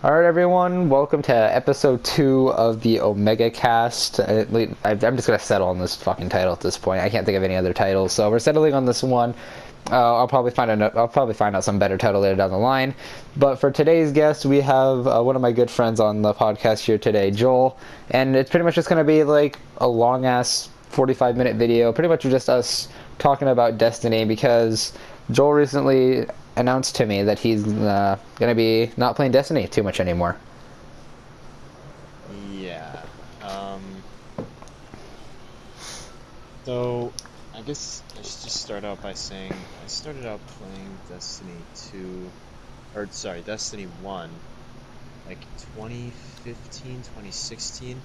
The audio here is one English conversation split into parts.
All right, everyone. Welcome to episode 2 of the OmegaCast. I'm just gonna settle on this fucking title at this point. I can't think of any other titles, so we're settling on this one. I'll probably find out some better title later down the line. But for today's guest, we have one of my good friends on the podcast here today, Joel, and it's pretty much just gonna be like a long ass 45-minute video, pretty much just us talking about Destiny because Joel recently announced to me that he's going to be not playing Destiny too much anymore. Yeah. So I guess I should just start out by saying I started out playing Destiny 2, or sorry, Destiny 1, like 2015, 2016.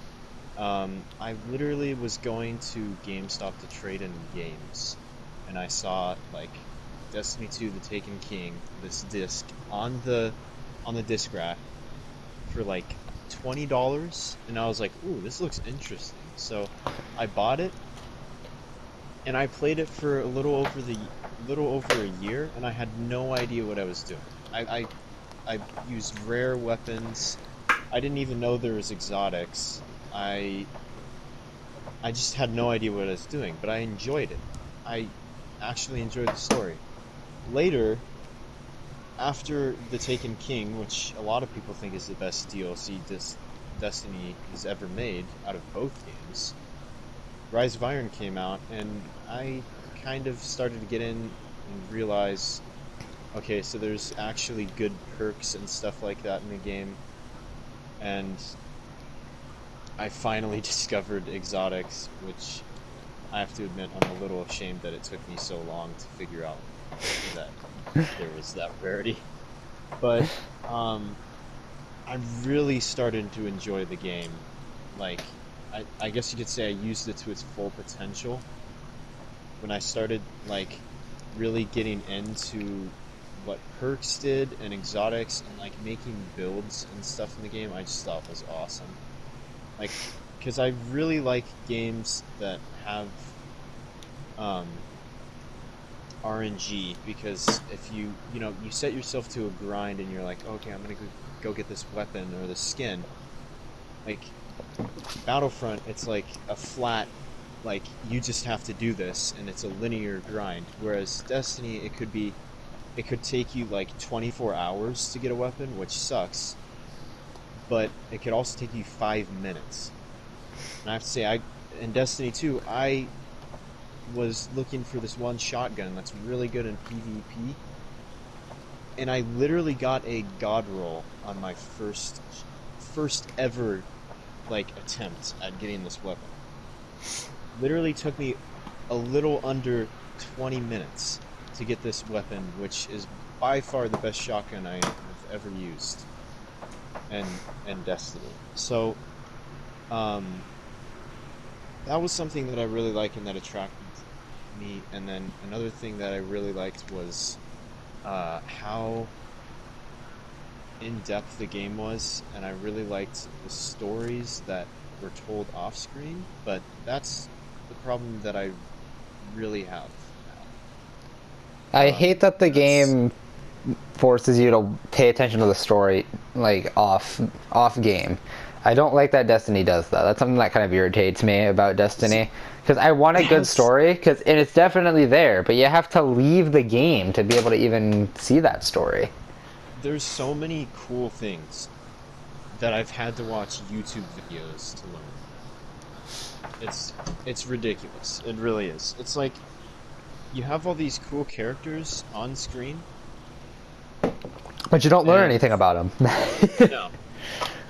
I literally was going to GameStop to trade in games, and I saw like Destiny 2: The Taken King, this disc on the disc rack for like $20, and I was like, "Ooh, this looks interesting." So I bought it, and I played it for little over a year, and I had no idea what I was doing. I used rare weapons. I didn't even know there was exotics. I I just had no idea what I was doing, but I enjoyed it. I actually enjoyed the story. Later, after The Taken King, which a lot of people think is the best DLC Destiny has ever made out of both games, Rise of Iron came out, and I kind of started to get in and realize, okay, so there's actually good perks and stuff like that in the game, and I finally discovered exotics, which I have to admit I'm a little ashamed that it took me so long to figure out that there was that rarity. But I really started to enjoy the game. Like, I guess you could say I used it to its full potential. When I started, like, really getting into what perks did and exotics and, like, making builds and stuff in the game, I just thought was awesome. Like, because I really like games that have um, RNG, because if you set yourself to a grind and you're like, okay, I'm gonna go get this weapon or this skin. Like Battlefront, it's like a flat, like you just have to do this, and it's a linear grind. Whereas Destiny, it could take you like 24 hours to get a weapon, which sucks. But it could also take you 5 minutes. And I have to say, in Destiny 2, I was looking for this one shotgun that's really good in PvP, and I literally got a god roll on my first ever like attempt at getting this weapon. Literally took me a little under 20 minutes to get this weapon, which is by far the best shotgun I have ever used in Destiny. So um that was something that I really liked and that attracted me. And then another thing that I really liked was how in depth the game was, and I really liked the stories that were told off screen. But that's the problem that I really have I now. hate that the That's game forces you to pay attention to the story like off game. I don't like that Destiny does that. That's something that kind of irritates me about See, Destiny because I want a good that's story and it's definitely there, but you have to leave the game to be able to even see that story. there's so many cool things that I've had to watch YouTube videos to learn. It's ridiculous. It really is. It's like you have all these cool characters on screen, But you don't learn and anything about them. no,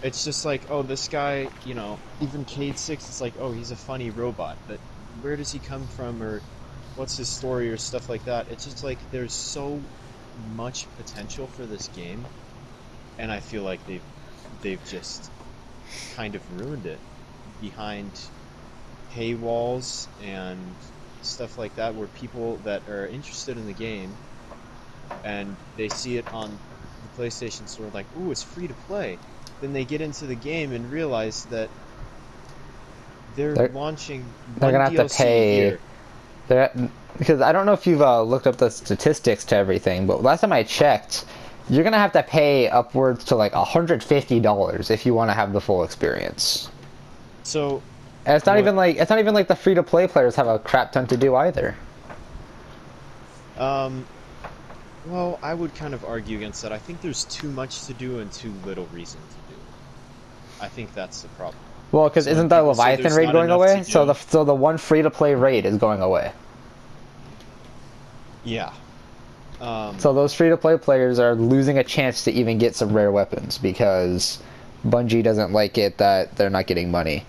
it's just like, oh, this guy, even Cade Six. It's like, oh, he's a funny robot, but where does he come from, or what's his story, or stuff like that. It's just like there's so much potential for this game, and I feel like they've just kind of ruined it behind paywalls and stuff like that, where people that are interested in the game and they see it on the PlayStation Store like, ooh, it's free to play. Then they get into the game and realize that they're they're launching they're one gonna have to DLC a pay. year. They're, because I don't know if you've looked up the statistics to everything, but last time I checked, you're gonna have to pay upwards to like $150 if you want to have the full experience. So, And it's not even like the free to play players have a crap ton to do either. um, well, I would kind of argue against that. I think there's too much to do and too little reason to do. I think that's the problem. Well, because So when isn't the people say Leviathan there's raid not going enough to away? So do, the one free to play raid is going away. yeah. So those free to play players are losing a chance to even get some rare weapons because Bungie doesn't like it that they're not getting money.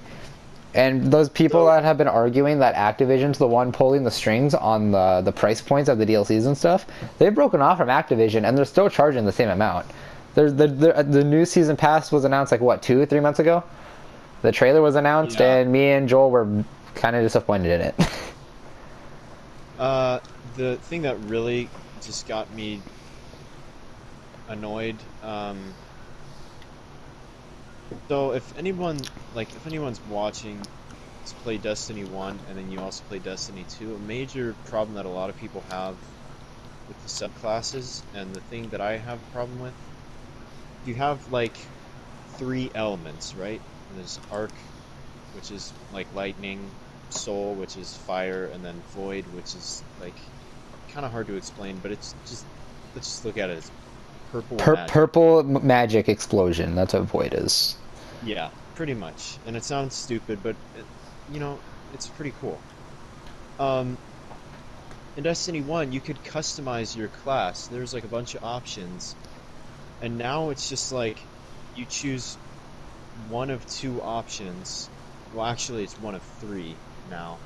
And those people So that have been arguing that Activision's the one pulling the strings on the price points of the DLCs and stuff, they've broken off from Activision and they're still charging the same amount. The new season pass was announced like what, 2 or 3 months ago? The trailer was announced yeah, and me and Joel were kind of disappointed in it. the thing that really just got me annoyed. So if anyone's watching us play Destiny 1 and then you also play Destiny 2, a major problem that a lot of people have with the subclasses, and the thing that I have a problem with, you have like three elements, right? There's Arc, which is like lightning, Soul, which is fire, and then Void, which is like kind of hard to explain, but it's just, let's just look at it as purple magic. Purple magic explosion. That's what Void is. Yeah, pretty much. And it sounds stupid, but you know, it's pretty cool. Um, in Destiny 1, you could customize your class. There's like a bunch of options. And now it's just like you choose one of two options. Well, actually, it's one of three now.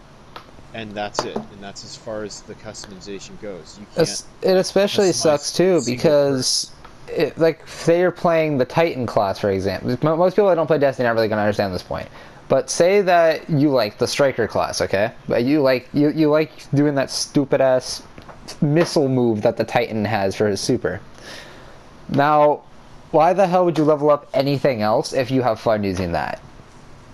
And that's it. And that's as far as the customization goes. You can't It especially customize sucks too single because, like, say you're playing the Titan class, for example. Most people that don't play Destiny aren't really gonna understand this point. But say that you like the Striker class, okay? But you like doing that stupid ass missile move that the Titan has for his super. Now, why the hell would you level up anything else if you have fun using that?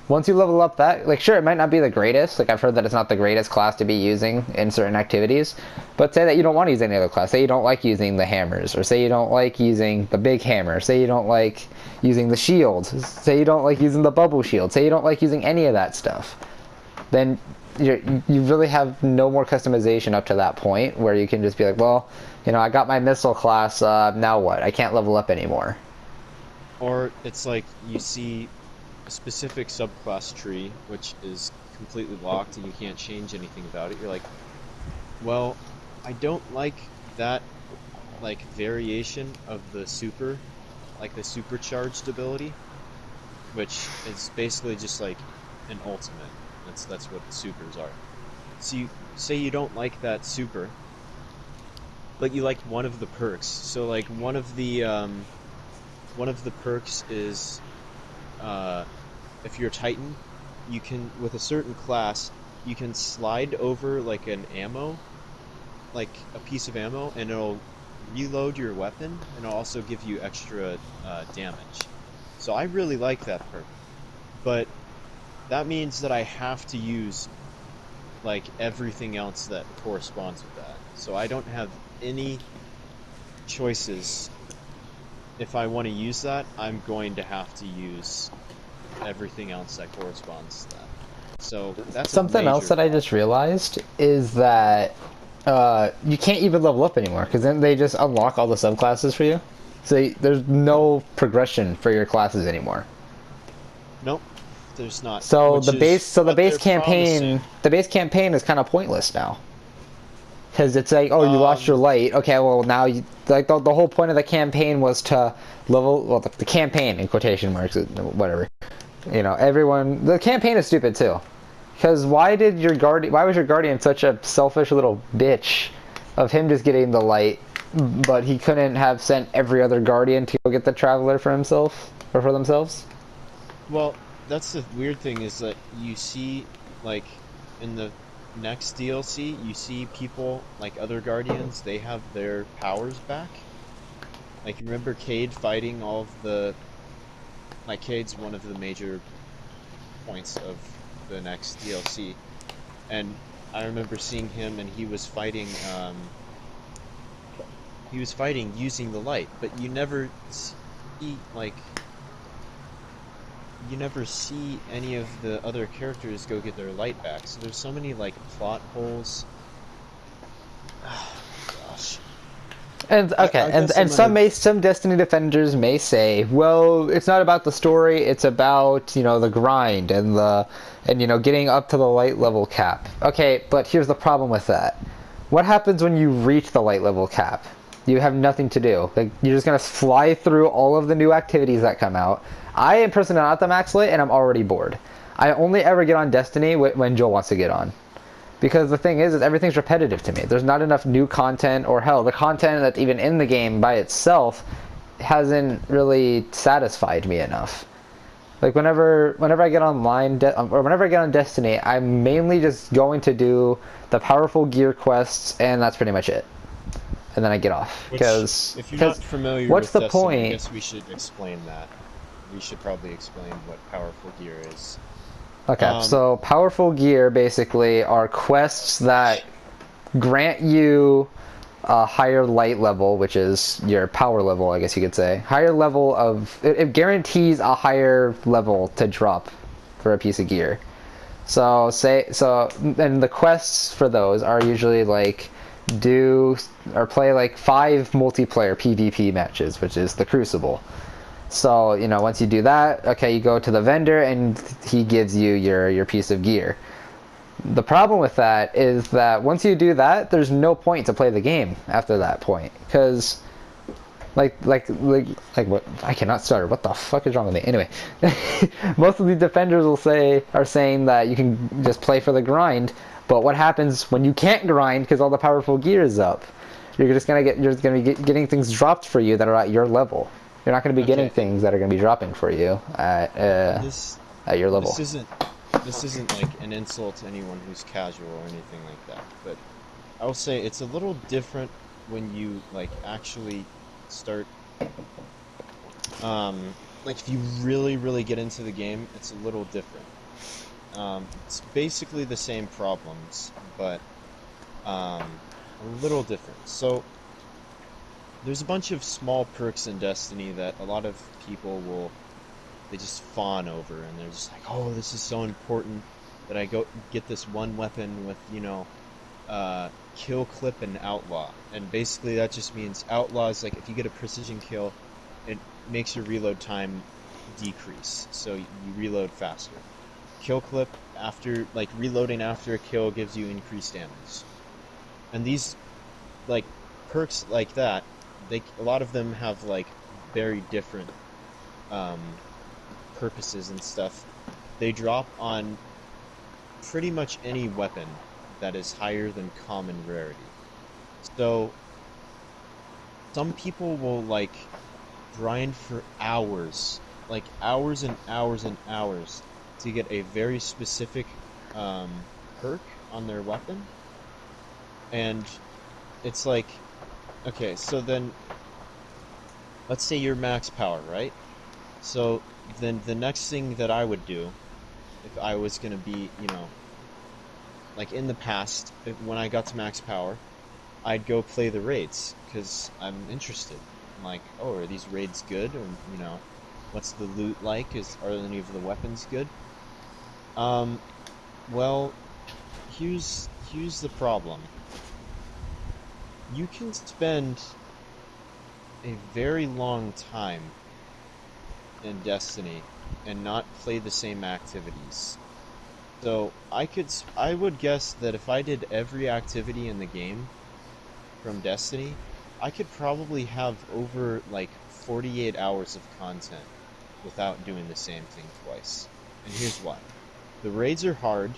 Once you level up that, like, sure, it might not be the greatest. Like, I've heard that it's not the greatest class to be using in certain activities. But say that you don't want to use any other class. Say you don't like using the hammers, or say you don't like using the big hammer. Say you don't like using the shield. Say you don't like using the bubble shield. Say you don't like using any of that stuff. Then you really have no more customization up to that point where you can just be like, well, you know, I got my missile class, now what? I can't level up anymore. Or it's like you see a specific subclass tree, which is completely locked and you can't change anything about it. You're like, well, I don't like that, like, variation of the super, like the supercharged ability, which is basically just like an ultimate. That's what supers are. So you say you don't like that super, but you like one of the perks. So like one of the perks is, if you're a Titan, you can, with a certain class, you can slide over like an ammo, like a piece of ammo, and it'll reload your weapon, and it'll also give you extra damage. So I really like that perk, but that means that I have to use like everything else that corresponds with that. So I don't have any choices. If I want to use that, I'm going to have to use everything else that corresponds to that. So that's a Something else major that I problem. just realized is that you can't even level up anymore because then they just unlock all the subclasses for you. So there's no progression for your classes anymore. Nope, there's not. So Which is what they're promising. the base campaign is kind of pointless now. Because it's like, oh, you lost your Um, light. Okay, well now you, like the whole point of the campaign was to level. Well, the campaign in quotation marks, whatever. You know, everyone. The campaign is stupid too. Because why did your guardian? Why was your guardian such a selfish little bitch of him just getting the light, but he couldn't have sent every other guardian to go get the traveler for himself or for themselves? well, that's the weird thing is that you see, like, in the next DLC, you see people, like other Guardians, they have their powers back. Like, you remember Cade fighting all of the... Like, Cade's one of the major points of the next DLC. And I remember seeing him, and he was fighting, he was fighting using the light, but you never see, like, you never see any of the other characters go get their light back. So there's so many, like, plot holes. Gosh. And okay, I guess I'm and gonna. some Destiny defenders may say, well, it's not about the story, it's about, you know, the grind and you know, getting up to the light level cap. Okay, but here's the problem with that. What happens when you reach the light level cap? You have nothing to do. Like, you're just gonna fly through all of the new activities that come out. I am personally not at the max light, and I'm already bored. I only ever get on Destiny when Joel wants to get on. Because the thing is everything's repetitive to me. There's not enough new content, or hell, the content that's even in the game by itself hasn't really satisfied me enough. Like whenever I get online, or whenever I get on Destiny, I'm mainly just going to do the powerful gear quests, and that's pretty much it. And then I get off. Which, Because if you're not familiar what's with the Destiny, I point? guess we should explain that. We should probably explain what powerful gear is. Okay, so powerful gear basically are quests that grant you a higher light level, which is your power level, I guess you could say. Higher level of... It guarantees a higher level to drop for a piece of gear. So, and the quests for those are usually like do or play like 5 multiplayer PvP matches, which is the Crucible. So, you know, once you do that, okay, you go to the vendor and he gives you your piece of gear. The problem with that is that once you do that, there's no point to play the game after that point. Because, like what? I cannot start. What the fuck is wrong with me? Anyway, most of the defenders are saying that you can just play for the grind. But what happens when you can't grind because all the powerful gear is up? You're gonna be getting things dropped for you that are at your level. You're not going to be getting things that are going to be dropping for you at your level. This isn't like an insult to anyone who's casual or anything like that, but I will say it's a little different when you like actually start like if you really get into the game, it's a little different. It's basically the same problems, but a little different. So there's a bunch of small perks in Destiny that a lot of people they just fawn over, and they're just like, oh, this is so important that I go get this one weapon with, you know, kill, clip, and outlaw. And basically that just means outlaw is like if you get a precision kill, it makes your reload time decrease, so you reload faster. Kill clip, after like reloading after a kill, gives you increased damage. And these like perks like that, a lot of them have like very different purposes and stuff. They drop on pretty much any weapon that is higher than common rarity. So some people will like grind for hours, like hours and hours and hours to get a very specific perk on their weapon. And it's like, okay, so then let's say you're max power, right? So then the next thing that I would do if I was going to be, you know, like in the past, when I got to max power, I'd go play the raids because I'm interested. I'm like, oh, are these raids good? Or, you know, what's the loot like? Are any of the weapons good? Well, here's the problem. You can spend a very long time in Destiny and not play the same activities. So I would guess that if I did every activity in the game from Destiny, I could probably have over like 48 hours of content without doing the same thing twice. And here's why. The raids are hard,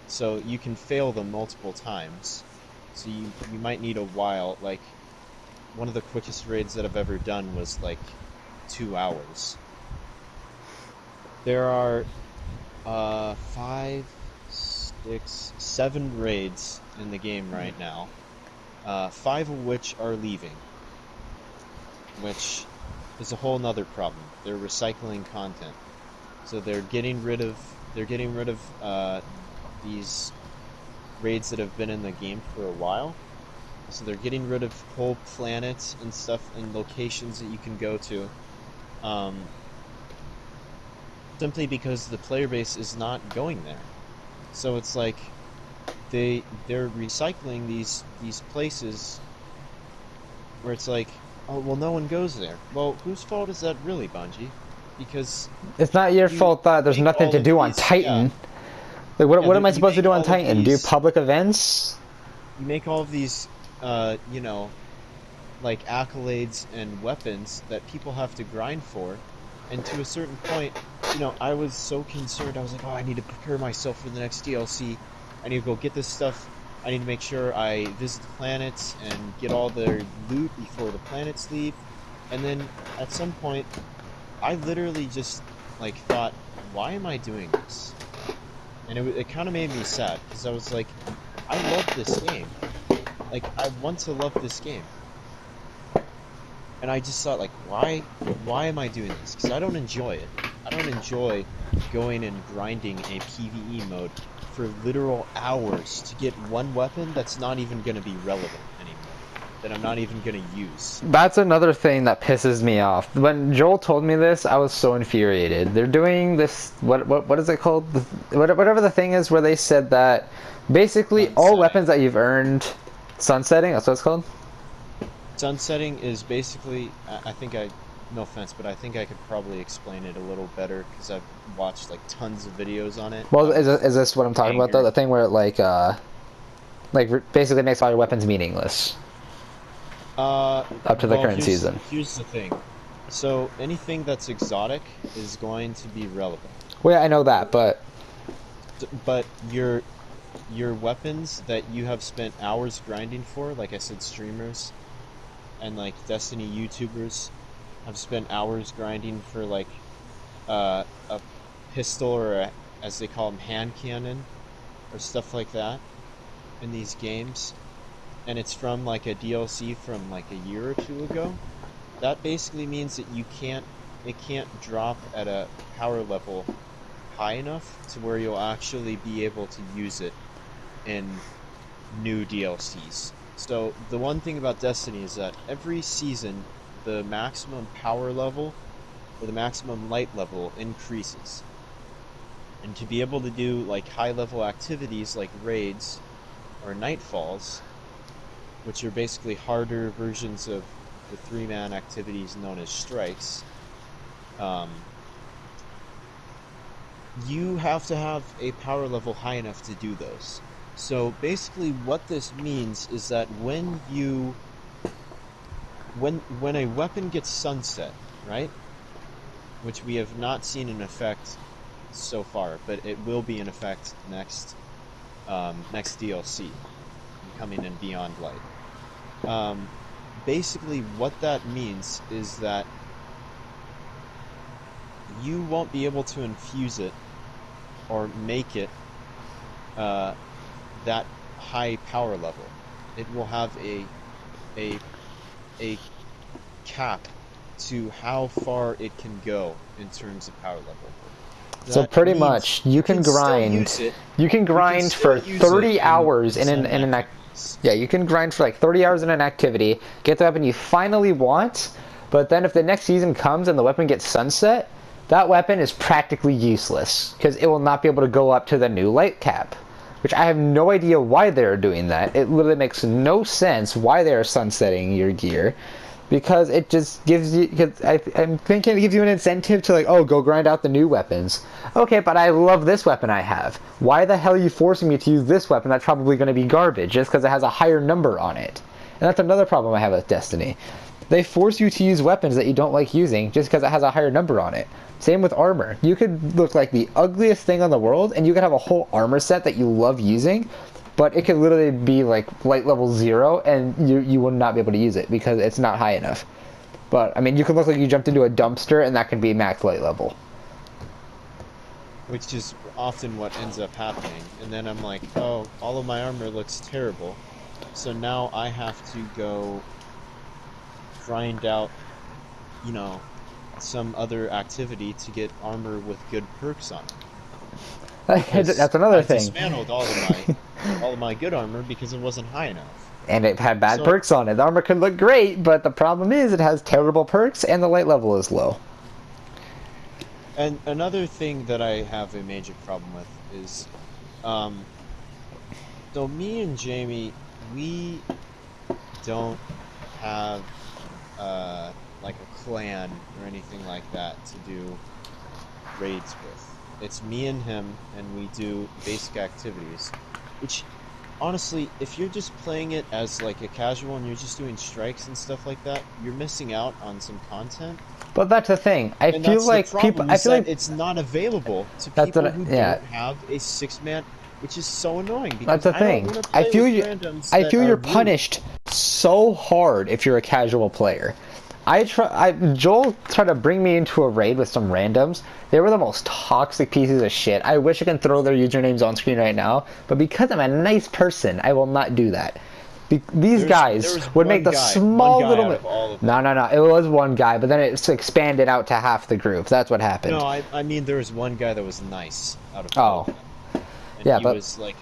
so you can fail them multiple times. So you might need a while. Like, one of the quickest raids that I've ever done was like 2 hours. There are 5, 6, 7 raids in the game right now. 5 of which are leaving, which is a whole nother problem. They're recycling content, so they're getting rid of these raids that have been in the game for a while, So they're getting rid of whole planets and stuff and locations that you can go to, um, simply because the player base is not going there. So it's like they're recycling these places where it's like, oh well, no one goes there. Well, whose fault is that really, Bungie? Because It's not your fault that there's make nothing all to of do on these, yeah, Titan. Like, what am I you supposed to make do on all of Titan? Do these, public events? you make all of these, you know, like accolades and weapons that people have to grind for, and to a certain point, I was so concerned. I was like, oh, I need to prepare myself for the next DLC. I need to go get this stuff. I need to make sure I visit the planets and get all their loot before the planets leave. And then at some point, I literally just like thought, why am I doing this? And it kind of made me sad because I was like, I love this game. Like I want to love this game. And I just thought, like, why am I doing this? Because I don't enjoy it. I don't enjoy going and grinding a PvE mode for literal hours to get one weapon that's not even going to be relevant anymore, that I'm not even going to use. That's another thing that pisses me off. When Joel told me this, I was so infuriated. They're doing this, what is it called? Whatever the thing is where they said that basically all weapons that you've earned, sunsetting, that's what it's called? Sunsetting is basically, I think no offense, but I think I could probably explain it a little better because I've watched like tons of videos on it. Well, is this what I'm talking about though? Anger. The thing where it basically makes all your weapons meaningless. Up to the current season. Here's the thing. So anything that's exotic is going to be relevant. Well, yeah, I know that, but your weapons that you have spent hours grinding for, like I said, streamers and like Destiny YouTubers have spent hours grinding for like a pistol or as they call them, hand cannon or stuff like that in these games, and it's from like a DLC from like a year or two ago. That basically means that it can't drop at a power level high enough to where you'll actually be able to use it in new DLCs. So the one thing about Destiny is that every season the maximum power level or the maximum light level increases. And to be able to do like high level activities like raids or nightfalls, which are basically harder versions of the 3-man activities known as strikes, you have to have a power level high enough to do those. So basically what this means is that when a weapon gets sunset, right? Which we have not seen in effect so far, but it will be in effect next DLC coming in Beyond Light. Basically what that means is that you won't be able to infuse it or make it that high power level. It will have a cap to how far it can go in terms of power level. so pretty much you can grind. You can grind for 30 hours in an yeah, you can grind for like 30 hours in an activity, get the weapon you finally want, but then if the next season comes and the weapon gets sunset, that weapon is practically useless because it will not be able to go up to the new light cap, which I have no idea why they're doing that. It literally makes no sense why they're sunsetting your gear, because it just gives you, because I'm thinking it gives you an incentive to like, oh, go grind out the new weapons. Okay, but I love this weapon I have. Why the hell are you forcing me to use this weapon that's probably going to be garbage just because it has a higher number on it? And that's another problem I have with Destiny. They force you to use weapons that you don't like using just because it has a higher number on it. Same with armor. You could look like the ugliest thing on the world and you could have a whole armor set that you love using, but it could literally be like light level 0 and you will not be able to use it because it's not high enough. But I mean, you could look like you jumped into a dumpster and that could be max light level. Which is often what ends up happening. And then I'm like, oh, all of my armor looks terrible. So now I have to go grind out, some other activity to get armor with good perks on it. That's another thing. I dismantled all of my good armor because it wasn't high enough. And it had bad So, perks on it. The armor could look great, but the problem is it has terrible perks and the light level is low. and another thing that I have a major problem with is, um, so me and Jamie, we don't have like a clan or anything like that to do raids with. It's me and him, and we do basic activities. Which, honestly, if you're just playing it as like a casual and you're just doing strikes and stuff like that, you're missing out on some content. But that's the thing. I And feel that's the like people. problem, I is feel that like it's not available to that's people what. who Yeah, don't have a six-man, which is so annoying that's because the I don't thing. want to I play feel with you. randoms I that feel are you're rude. punished so hard if you're a casual player. Joel tried to bring me into a raid with some randoms. They were the most toxic pieces of shit. I wish I could throw their usernames on screen right now, but because I'm a nice person, I will not do that. These There guys was would make the one small guy little. out of all of No, them. no, no. It was one guy, but then it's expanded out to half the group. That's what happened. No, I mean there was one guy that was nice out of all Oh, of them, and yeah, he but was like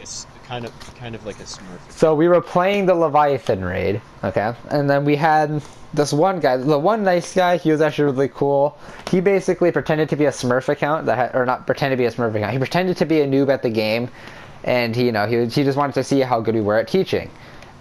kind of like a Smurf so account. we were playing the Leviathan raid, okay? And then we had this one guy, the one nice guy, he was actually really cool. He basically pretended to be a Smurf account, or not pretended to be a Smurf account. He pretended to be a noob at the game, and he just wanted to see how good we were at teaching.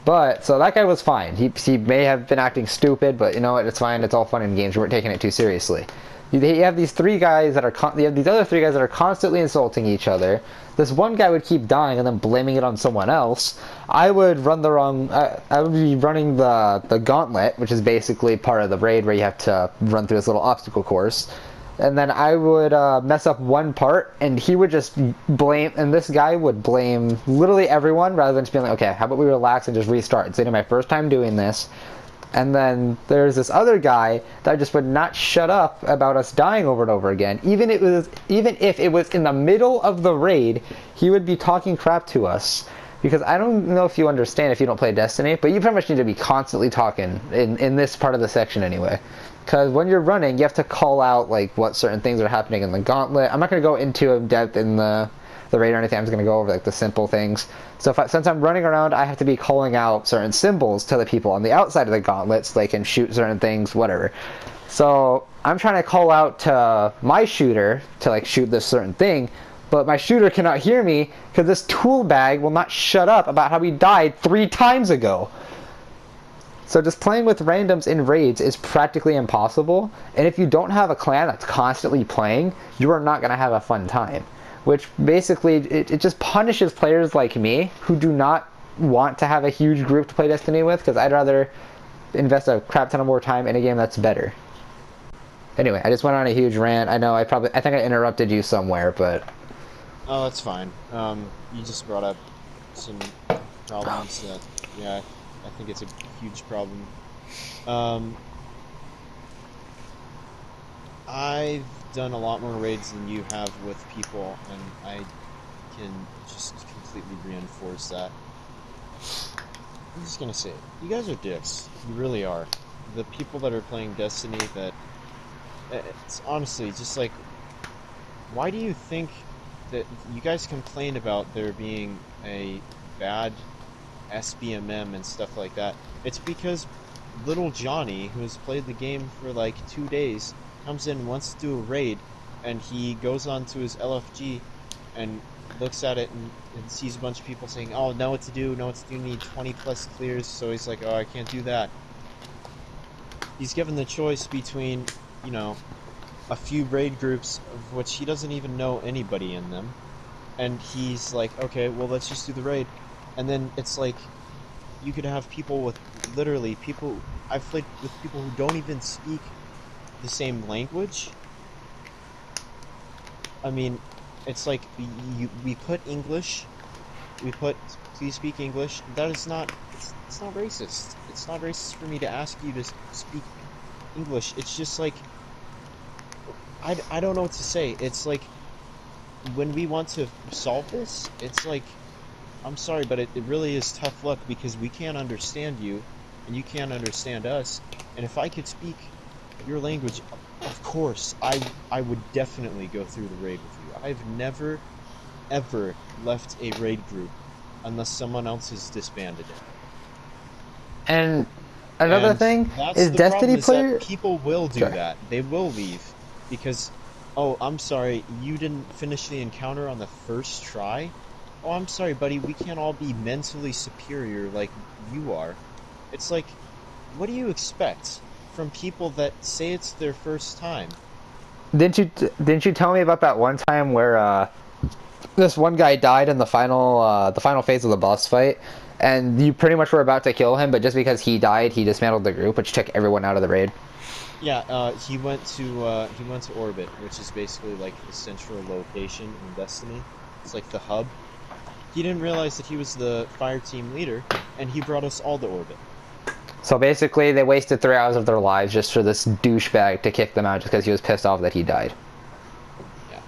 But, so that guy was fine. He may have been acting stupid, but you know what, it's fine, it's all fun in games, we weren't taking it too seriously. You have these three guys that are, you have these other three guys that are constantly insulting each other. This one guy would keep dying and then blaming it on someone else. I would run the wrong, I would be running the gauntlet, which is basically part of the raid where you have to run through this little obstacle course. And then I would mess up one part, and he would just blame, and this guy would blame literally everyone rather than just being like, okay, how about we relax and just restart? It's my first time doing this. And then there's this other guy that just would not shut up about us dying over and over again. Even if it was in the middle of the raid, he would be talking crap to us. Because I don't know if you understand if you don't play Destiny, but you pretty much need to be constantly talking in this part of the section anyway. Because when you're running, you have to call out like what certain things are happening in the gauntlet. I'm not going to go into depth in the raid or anything. I'm just going to go over like the simple things. So since I'm running around, I have to be calling out certain symbols to the people on the outside of the gauntlet so they can shoot certain things, whatever. So I'm trying to call out to my shooter to like shoot this certain thing, but my shooter cannot hear me because this tool bag will not shut up about how he died 3 times ago. So just playing with randoms in raids is practically impossible, and if you don't have a clan that's constantly playing, you are not going to have a fun time. Which basically, it just punishes players like me who do not want to have a huge group to play Destiny with, because I'd rather invest a crap ton of more time in a game that's better. Anyway, I just went on a huge rant. I know I think I interrupted you somewhere, but... Oh, that's fine. You just brought up some problems that, yeah, I think it's a huge problem. I've done a lot more raids than you have with people, and I can just completely reinforce that. I'm just gonna say it. You guys are dicks. You really are. The people that are playing Destiny, it's honestly just like, why do you think that you guys complain about there being a bad SBMM and stuff like that? It's because little Johnny, who has played the game for like 2 days, comes in and wants to do a raid, and he goes onto his LFG and looks at it and sees a bunch of people saying, oh, know what to do, need 20 plus clears, so he's like, oh, I can't do that. He's given the choice between, you know, a few raid groups of which he doesn't even know anybody in them, and he's like, okay, well, let's just do the raid. And then it's like, you could have people with, literally, I've played with people who don't even speak the same language. I mean, it's like, we put English, please speak English. That is not, it's not racist. It's not racist for me to ask you to speak English. It's just like, I don't know what to say. It's like, when we want to solve this, it's like, I'm sorry, but it really is tough luck, because we can't understand you, and you can't understand us. And if I could speak your language, of course, I would definitely go through the raid with you. I've never, ever left a raid group unless someone else has disbanded it. And another And thing that's is the problem, Destiny is that player. people will do Sorry. that. They will leave because, oh, I'm sorry, you didn't finish the encounter on the first try? Oh, I'm sorry, buddy, we can't all be mentally superior like you are. It's like, what do you expect from people that say it's their first time? Didn't you tell me about that one time where this one guy died in the final phase of the boss fight, and you pretty much were about to kill him, but just because he died, he dismantled the group, which took everyone out of the raid. Yeah, he went to orbit, which is basically like the central location in Destiny. It's like the hub. He didn't realize that he was the fire team leader, and he brought us all to orbit. So basically, they wasted 3 hours of their lives just for this douchebag to kick them out just because he was pissed off that he died. Yeah.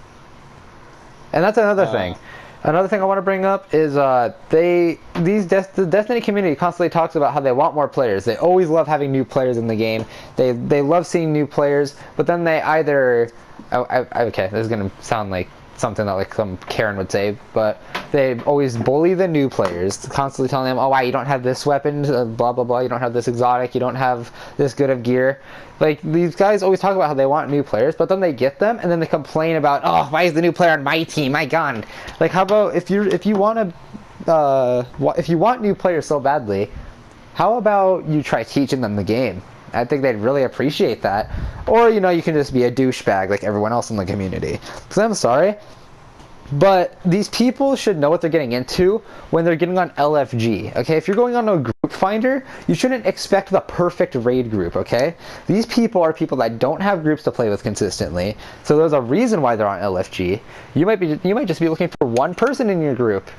And that's another thing. Uh, Another thing I want to bring up is the Destiny community constantly talks about how they want more players. They always love having new players in the game. They love seeing new players, but then they either okay, this is gonna sound like something that like some Karen would say, but they always bully the new players, constantly telling them, "Oh, wow, you don't have this weapon, blah blah blah. You don't have this exotic. You don't have this good of gear." Like these guys always talk about how they want new players, but then they get them and then they complain about, "Oh, why is the new player on my team? My God!" Like, how about if you want to if you want new players so badly, how about you try teaching them the game? I think they'd really appreciate that. Or, you can just be a douchebag like everyone else in the community. Because I'm sorry, but these people should know what they're getting into when they're getting on LFG, okay? If you're going on a group finder, you shouldn't expect the perfect raid group, okay? These people are people that don't have groups to play with consistently, so there's a reason why they're on LFG. You might just be looking for one person in your group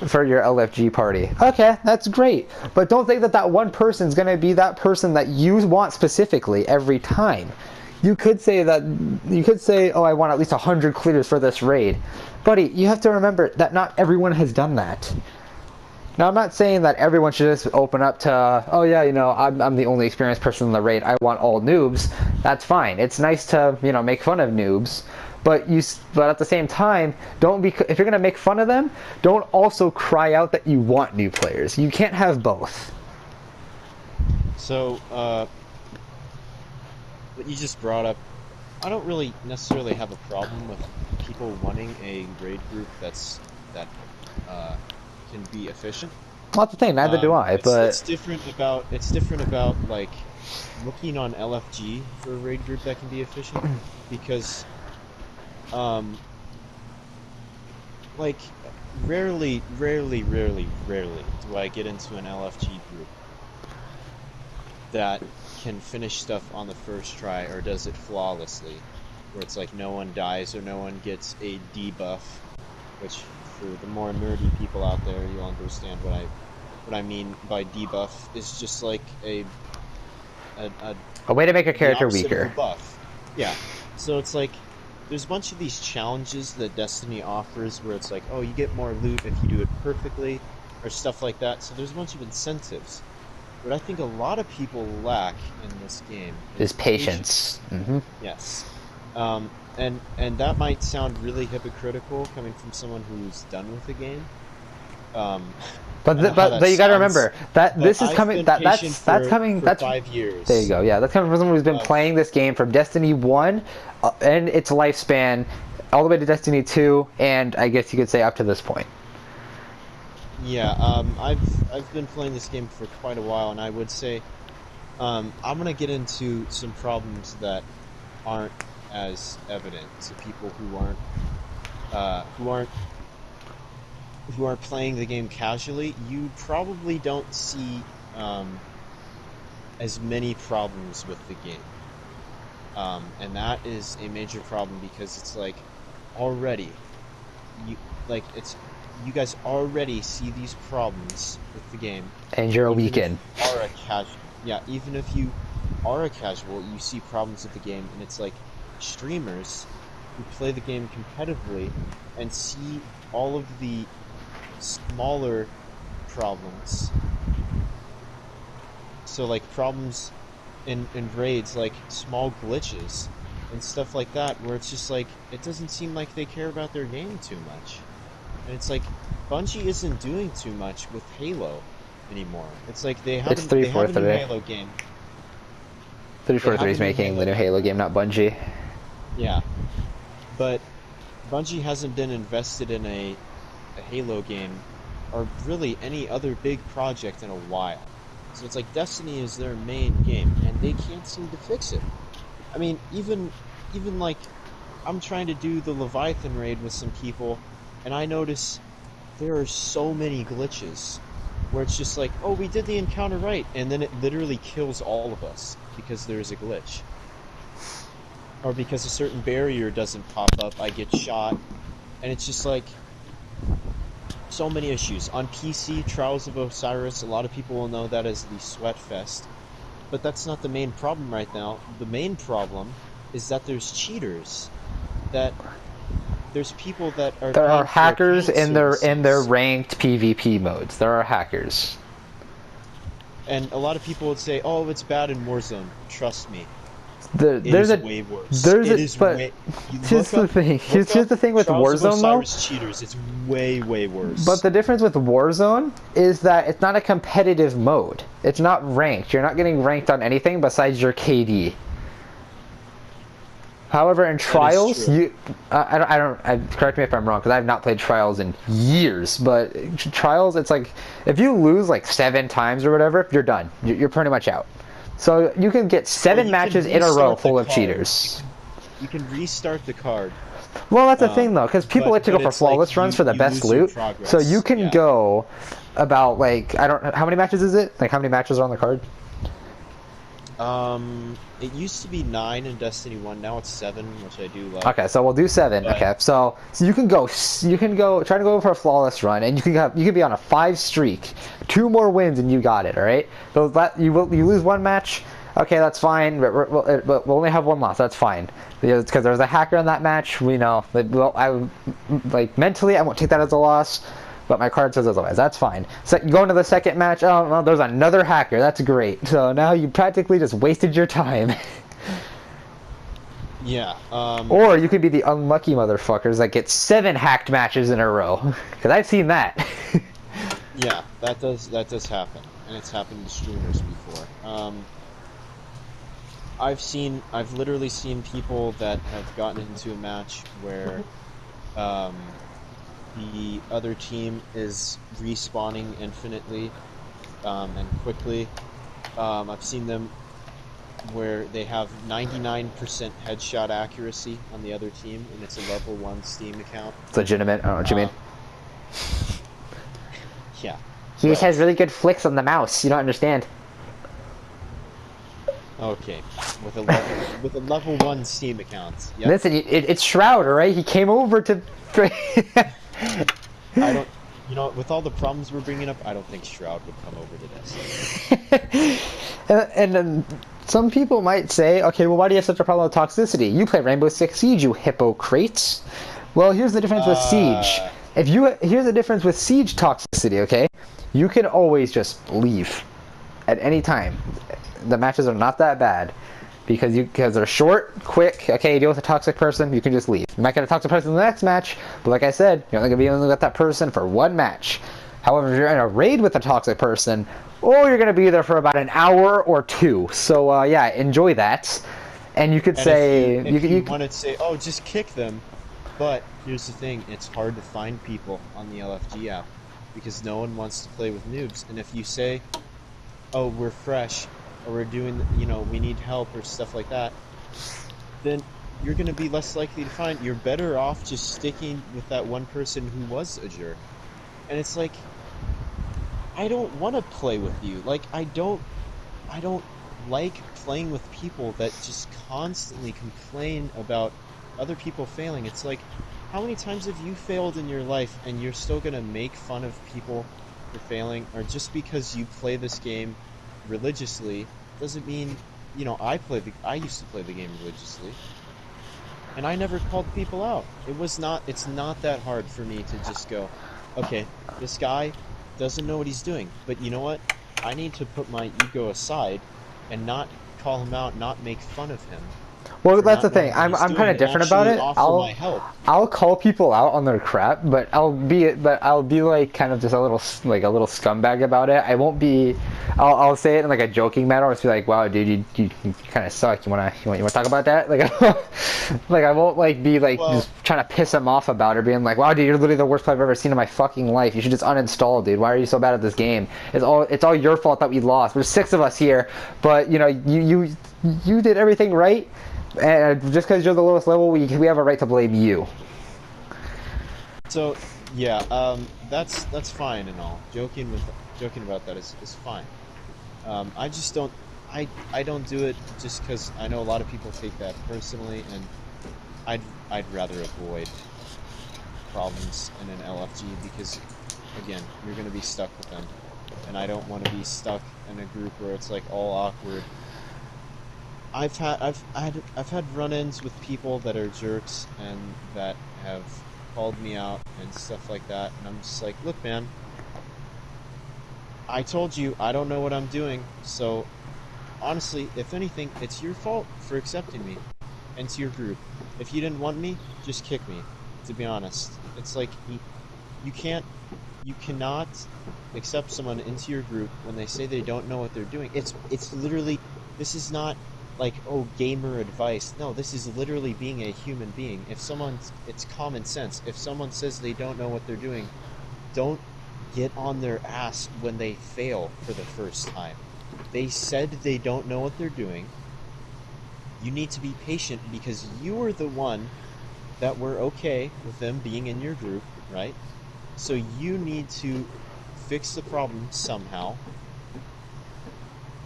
for your LFG party. Okay, that's great. But don't think that that one person is going to be that person that you want specifically every time. You could say, oh, I want at least 100 clears for this raid. Buddy, you have to remember that not everyone has done that. Now, I'm not saying that everyone should just open up to, oh yeah, I'm the only experienced person in the raid, I want all noobs. That's fine. It's nice to, make fun of noobs. But at the same time, if you're gonna make fun of them, don't also cry out that you want new players. You can't have both. so, what you just brought up, I don't really necessarily have a problem with people wanting a raid group that uh, can be efficient. Well, that's the thing. Neither do I. It's But different about like looking on LFG for a raid group that can be efficient, because um like rarely do I get into an LFG group that can finish stuff on the first try or does it flawlessly, where it's like no one dies or no one gets a debuff, which for the more nerdy people out there, you'll understand what I mean by debuff is just like a way to make a the character opposite of a weaker. buff. Yeah. So it's like there's a bunch of these challenges that Destiny offers where it's like, oh, you get more loot if you do it perfectly, or stuff like that. So there's a bunch of incentives. What I think a lot of people lack in this game Is is patience. Mm-hmm. Yes. And that might sound really hypocritical coming from someone who's done with the game. I know how that But you got to sounds, remember that but this is I've coming. been patient That's coming. for That's 5 years. There you go. Yeah, that's coming from someone who's been Of playing this game from Destiny 1 and its lifespan all the way to Destiny 2, and I guess you could say up to this point. Yeah, I've been playing this game for quite a while, and I would say I'm gonna get into some problems that aren't as evident to people uh, who aren't who aren't playing the game casually. You probably don't see as many problems with the game, and that is a major problem because it's like already you it's you guys already see these problems with the game. And you're a Even if weekend. you are a casual, yeah, even if you are a casual, you see problems with the game, and it's like streamers who play the game competitively and see all of the smaller problems. So like problems in raids, like small glitches and stuff like that, where it's just like it doesn't seem like they care about their game too much. And it's like Bungie isn't doing too much with Halo. anymore. It's like they It's have a new 343. Halo game. They have 343 a is new making the Halo new game Halo game, out. not Bungie. Yeah, but Bungie hasn't been invested in a Halo game or really any other big project in a while. So it's like Destiny is their main game, and they can't seem to fix it. I mean, even like I'm trying to do the Leviathan raid with some people, and I notice there are so many glitches where it's just like, oh, we did the encounter right, and then it literally kills all of us because there's a glitch. Or because a certain barrier doesn't pop up, I get shot, and it's just like so many issues. On PC, Trials of Osiris, a lot of people will know that as the Sweat Fest, but that's not the main problem right now. The main problem is that there's cheaters, that there's people that are There are paying for hackers account in their services. ranked PvP modes. There are hackers. And a lot of people would say, "Oh, it's bad in Warzone." Trust me, There, it there's is a way worse. there's It a is but way. You here's the thing. look Here's up the thing with Trials of Warzone though. Osiris cheaters. It's way, way But worse. the difference with Warzone is that it's not a competitive mode. It's not ranked. You're not getting ranked on anything besides your KD. However, in That is Trials, true. correct me if I'm wrong, because I have not played Trials in years, but Trials, it's like, if you lose like 7 times or whatever, you're done. You're pretty much out. So you can get Well, seven you can matches in a row restart the full of card. cheaters. You can restart the card. Well, that's the thing though, because people like to go But for it's like flawless runs for the you best lose your loot. So you progress. can Yeah. go about like, I don't, how many matches is it? Like how many matches are on the card? It used to be 9 in Destiny 1. Now it's 7, which I do like. Okay, so we'll do 7. But Okay, so you can go try to go for a flawless run, and you can be on a 5 streak, 2 more wins, and you got it. All right, so you lose 1 match. Okay, that's fine. But we'll only have 1 loss. That's fine because there's a hacker in that match. We know. Well, like mentally, I won't take that as a loss. But my card says otherwise. That's fine. So you go into the second match. Oh, well, there's another hacker. That's great. So now you practically just wasted your time. yeah, Or you could be the unlucky motherfuckers that get 7 hacked matches in a row. Because I've seen that. yeah, that does happen, and it's happened to streamers before. I've literally seen people that have gotten into a match where the other team is respawning infinitely and quickly. I've seen them where they have 99% headshot accuracy on the other team, and it's a level 1 Steam account. It's legitimate. I don't know what you mean. Yeah. He just Well, has really good flicks on the mouse. You don't understand. okay. With a level 1 Steam account. Yep. Listen, it's Shroud, alright? He came over to... I don't. You know, with all the problems we're bringing up, I don't think Shroud would come over to this. and then some people might say, okay, well, why do you have such a problem with toxicity? You play Rainbow Six Siege, you hypocrites. Well, here's the difference with Siege. Here's the difference with Siege toxicity, okay? You can always just leave at any time. The matches are not that bad because they're short, quick. Okay, you deal with a toxic person, you can just leave. You might get a toxic person in the next match, but like I said, you're only gonna be with that person for 1 match. However, if you're in a raid with a toxic person, you're gonna be there for about an hour or 2. So yeah, enjoy that. And you could And say if you want to say, oh, just kick them, but here's the thing: it's hard to find people on the LFG app because no one wants to play with noobs. And if you say, oh, we're fresh, or we're doing, we need help or stuff like that, then you're going to be less likely to find. You're better off just sticking with that one person who was a jerk. And it's like, I don't want to play with you. Like, I don't like playing with people that just constantly complain about other people failing. It's like, how many times have you failed in your life and you're still going to make fun of people for failing? Or just because you play this game religiously doesn't mean, I used to play the game religiously, and I never called people out. It's not that hard for me to just go, okay, this guy doesn't know what he's doing, but you know what? I need to put my ego aside and not call him out, not make fun of him. Well, for that's the not thing. knowing what he's I'm kind doing of and different about actually it. offer my help. I'll call people out on their crap, but I'll be like kind of just a little scumbag about it. I won't be. I'll say it in like a joking manner, or just be like, "Wow, dude, you kind of suck. You wanna talk about that?" Like, like I won't like be like Well, just trying to piss them off about it, being like, "Wow, dude, you're literally the worst player I've ever seen in my fucking life. You should just uninstall, dude. Why are you so bad at this game? It's all your fault that we lost. There's 6 of us here, but you know you did everything right." And just because you're the lowest level, we have a right to blame you. so yeah, that's fine and all. Joking about that is fine. I just don't I don't do it just because I know a lot of people take that personally, and I'd rather avoid problems in an LFG because again, you're gonna be stuck with them, and I don't want to be stuck in a group where it's like all awkward. I've had run-ins with people that are jerks and that have called me out and stuff like that, and I'm just like, look, man, I told you I don't know what I'm doing, so honestly, if anything, it's your fault for accepting me into your group. If you didn't want me, just kick me. To be honest, it's like you can't, you cannot accept someone into your group when they say they don't know what they're doing. It's literally, this is not like, oh, gamer advice. No, this is literally being a human being. If someone, it's common sense. If someone says they don't know what they're doing, don't get on their ass when they fail for the first time. They said they don't know what they're doing. You need to be patient because you are the one that were okay with them being in your group, right? So you need to fix the problem somehow.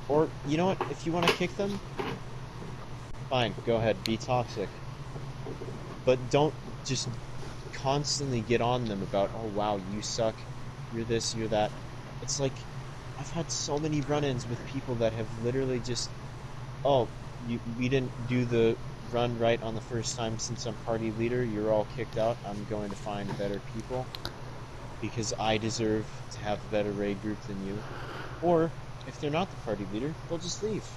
Or, you know what? If you want to kick them, fine, go ahead, be toxic. But don't just constantly get on them about, oh wow, you suck, you're this, you're that. It's like, I've had so many run-ins with people that have literally just, oh, we didn't do the run right on the first time since I'm party leader, you're all kicked out, I'm going to find better people because I deserve to have a better raid group than you. Or, if they're not the party leader, they'll just leave.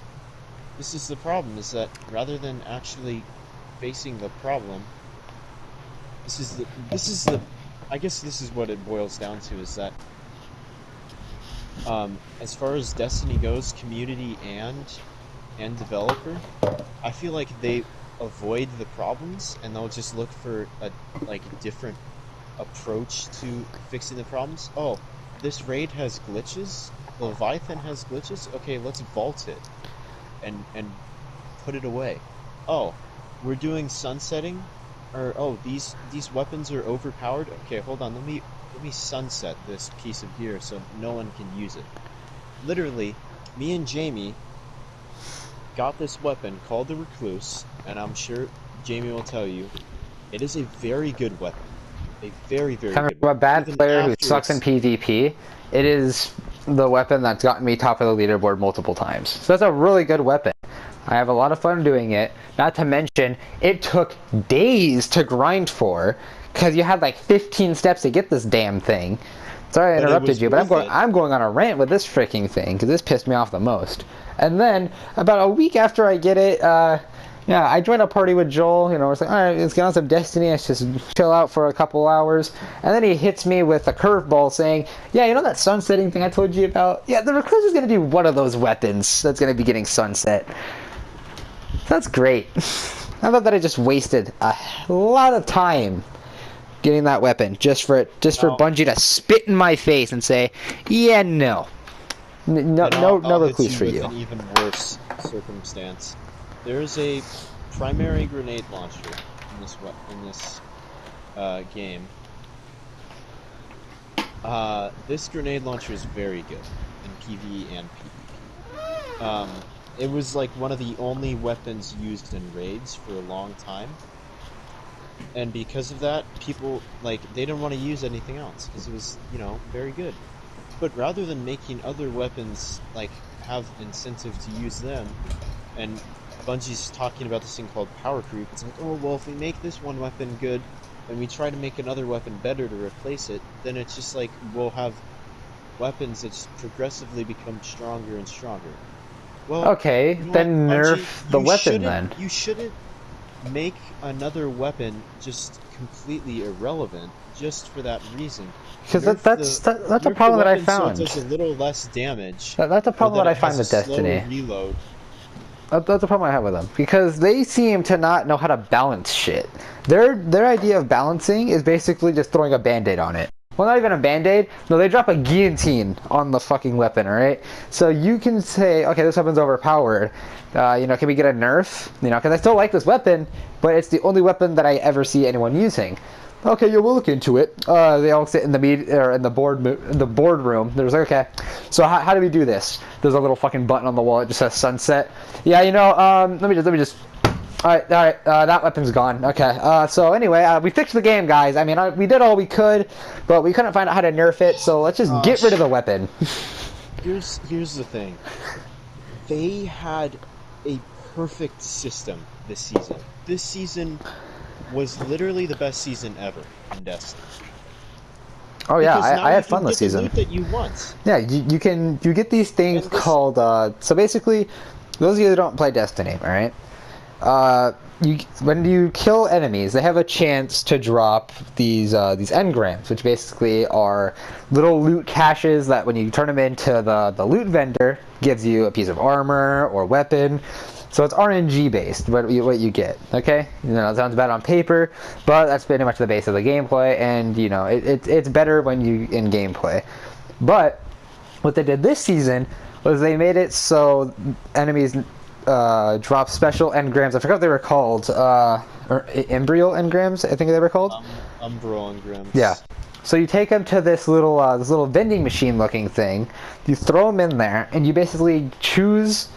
This is the problem, is that rather than actually facing the problem, this is the I guess this is what it boils down to, is that as far as Destiny goes, community and developer, I feel like they avoid the problems and they'll just look for a like different approach to fixing the problems. Oh, this raid has glitches. Leviathan has glitches. Okay, let's vault it and put it away. Oh, we're doing sunsetting, or oh, these weapons are overpowered. Okay, hold on. Let me sunset this piece of gear so no one can use it. Literally, me and Jamie got this weapon called the Recluse, and I'm sure Jamie will tell you it is a very good weapon. A very, very Coming good from a weapon. bad Even player who after sucks in it's PvP, it is the weapon that's gotten me top of the leaderboard multiple times. So that's a really good weapon. I have a lot of fun doing it. Not to mention, it took days to grind for, because you had like 15 steps to get this damn thing. Sorry I but it interrupted was you, but worth it. I'm going on a rant with this freaking thing, because this pissed me off the most. And then, about a week after I get it, yeah, I joined a party with Joel. You know, it's like, all right, let's get on some Destiny. Let's just chill out for a couple hours. And then he hits me with a curveball saying, yeah, you know that sunsetting thing I told you about? Yeah, the Recluse is going to be one of those weapons that's going to be getting sunset. That's great. I thought that I just wasted a lot of time getting that weapon just for Now, Bungie to spit in my face and say, yeah, no. No, and no I'll hit Recluse you for with you. an even worse circumstance. There's a primary grenade launcher in this game. This grenade launcher is very good in PvE and PvP. It was like one of the only weapons used in raids for a long time, and because of that, people like they didn't want to use anything else because it was, you know, very good. But rather than making other weapons like have incentive to use them, and Bungie's talking about this thing called power creep. It's like, oh well, if we make this one weapon good and we try to make another weapon better to replace it, then it's just like we'll have weapons that just progressively become stronger and stronger. Well, Okay, you know what, then Bungie, nerf the weapon then. you shouldn't make another weapon just completely irrelevant just for that reason. Because that's a Nerf the problem that I weapon so it found. does a little less damage, That's a or problem that that I it find has a with slower Destiny. reload. That's the problem I have with them because they seem to not know how to balance shit. Their idea of balancing is basically just throwing a band-aid on it. Well, not even a band-aid. No, they drop a guillotine on the fucking weapon, alright? So you can say, okay, this weapon's overpowered. Can we get a nerf? Because I still like this weapon, but it's the only weapon that I ever see anyone using. Okay, yeah, we'll look into it. They all sit in the boardroom. There's like, okay, so how do we do this? There's a little fucking button on the wall. It just says sunset. Yeah, let me just. All right, that weapon's gone. Okay, so anyway, we fixed the game, guys. I mean, we did all we could, but we couldn't find out how to nerf it. So let's just get rid of the weapon. Here's the thing. They had a perfect system this season. This season was literally the best season ever in Destiny. Oh yeah, I had fun this season. You can get the loot that you want. Yeah, you get these things called so basically, those of you that don't play Destiny, all right? When you kill enemies, they have a chance to drop these engrams, which basically are little loot caches that when you turn them into the loot vendor, gives you a piece of armor or weapon. So it's RNG based, what you get, okay? It sounds bad on paper, but that's pretty much the base of the gameplay, and it's better when you in gameplay. But what they did this season was they made it so enemies drop special engrams. I forgot what they were called, or embryo engrams, I think they were called. Umbral engrams. Yeah. So you take them to this little vending machine looking thing. You throw them in there, and you basically choose